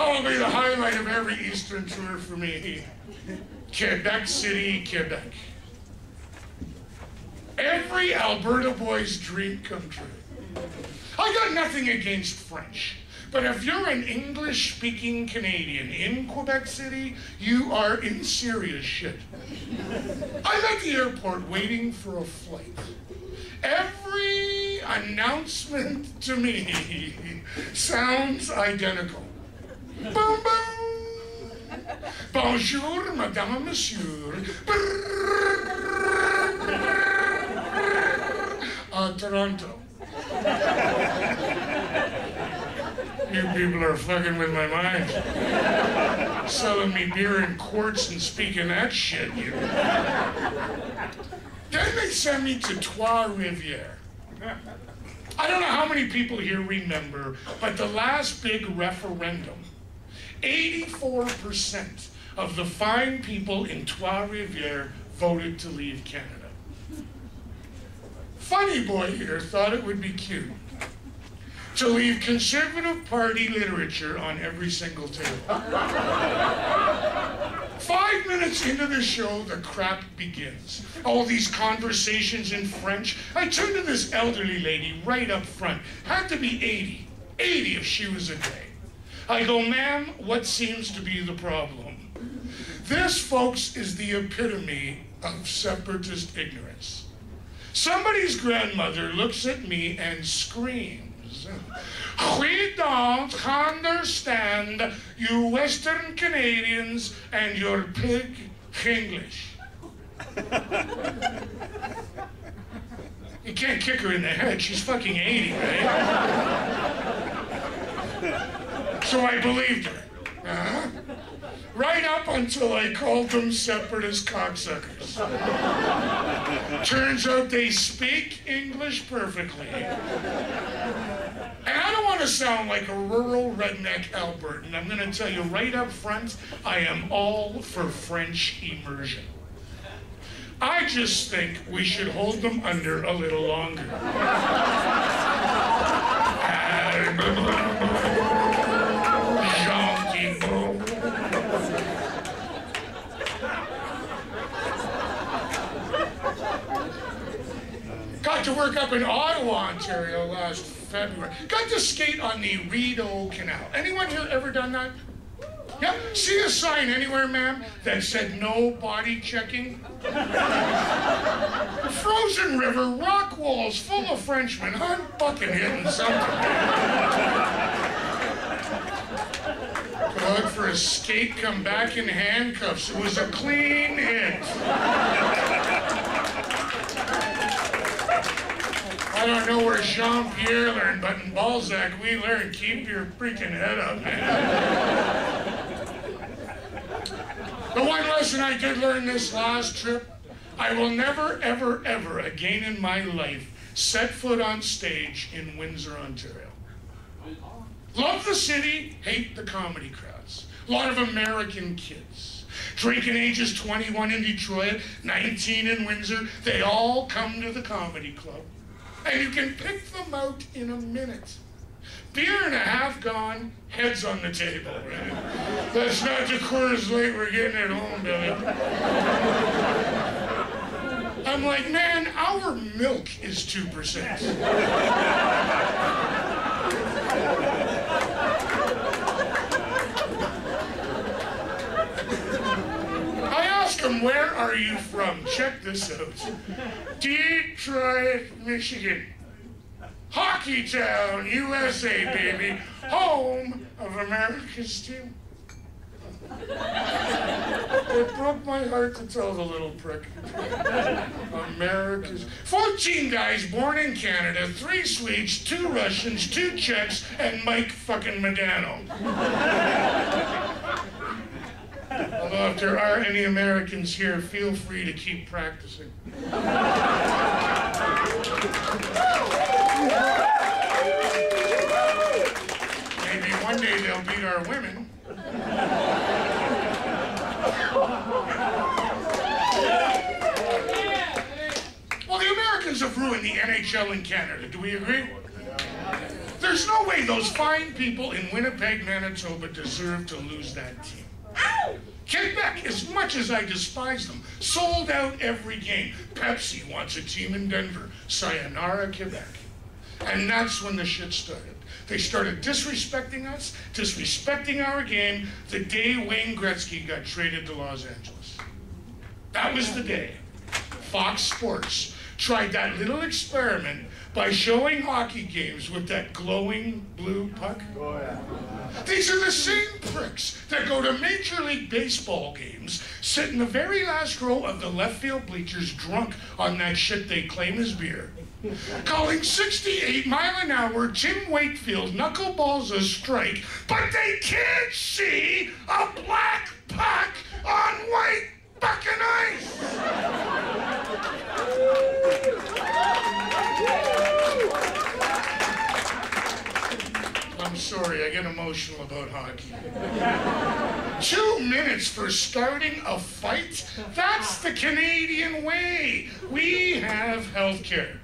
Probably the highlight of every Eastern tour for me. Quebec City, Quebec. Every Alberta boy's dream come true. I got nothing against French, but if you're an English-speaking Canadian in Quebec City, you are in serious shit. I'm at the airport waiting for a flight. Every announcement to me sounds identical. Boom, boom. Bonjour, madame, monsieur. Toronto. You people are fucking with my mind. Selling me beer in quarts and speaking that shit, you. Then they sent me to Trois-Rivières. I don't know how many people here remember, but the last big referendum, 84% of the fine people in Trois-Rivières voted to leave Canada. Funny boy here thought it would be cute to leave Conservative Party literature on every single table. 5 minutes into the show, the crap begins. All these conversations in French. I turned to this elderly lady right up front. Had to be 80. 80 if she was a day. I go, ma'am, what seems to be the problem? This, folks, is the epitome of separatist ignorance. Somebody's grandmother looks at me and screams, "We don't understand you Western Canadians and your pig English." You can't kick her in the head, she's fucking 80, right? So I believed her. Right up until I called them separatist cocksuckers. Turns out they speak English perfectly. And I don't want to sound like a rural redneck Albertan. I'm going to tell you right up front, I am all for French immersion. I just think we should hold them under a little longer. Got to work up in Ottawa, Ontario last February. Got to skate on the Rideau Canal. Anyone here ever done that? Yeah? See a sign anywhere, ma'am, that said no body checking? Frozen river, rock walls full of Frenchmen. I'm fucking hitting something. Go out for a skate, come back in handcuffs. It was a clean hit. I don't know where Jean-Pierre learned, but in Balzac we learned, keep your freaking head up, man. The one lesson I did learn this last trip, I will never, ever, ever again in my life set foot on stage in Windsor, Ontario. Love the city, hate the comedy crowds. A lot of American kids. Drinking ages 21 in Detroit, 19 in Windsor, they all come to the comedy club. And you can pick them out in a minute. Beer and a half gone, heads on the table, right? That's not the Coors Light we're getting at home, Billy. I'm like, man, our milk is 2%. I ask them, where are you from? Check this out. Detroit, Michigan. Hockey town, USA, baby. Home of America's team. It broke my heart to tell the little prick. America's... 14 guys born in Canada, 3 Swedes, 2 Russians, 2 Czechs, and Mike fucking Modano. Although if there are any Americans here, feel free to keep practicing. Maybe one day they'll beat our women. Well, the Americans have ruined the NHL in Canada. Do we agree? There's no way those fine people in Winnipeg, Manitoba deserve to lose that team. Quebec, as much as I despise them, sold out every game. Pepsi wants a team in Denver. Sayonara, Quebec. And that's when the shit started. They started disrespecting us, disrespecting our game, the day Wayne Gretzky got traded to Los Angeles. That was the day Fox Sports tried that little experiment by showing hockey games with that glowing blue puck. Oh, yeah. These are the same pricks that go to Major League Baseball games, sit in the very last row of the left field bleachers drunk on that shit they claim is beer, calling 68-mile-an-hour Tim Wakefield knuckleballs a strike, but they can't see a black puck on white fucking ice! I'm sorry, I get emotional about hockey. 2 minutes for starting a fight? That's the Canadian way. We have health care.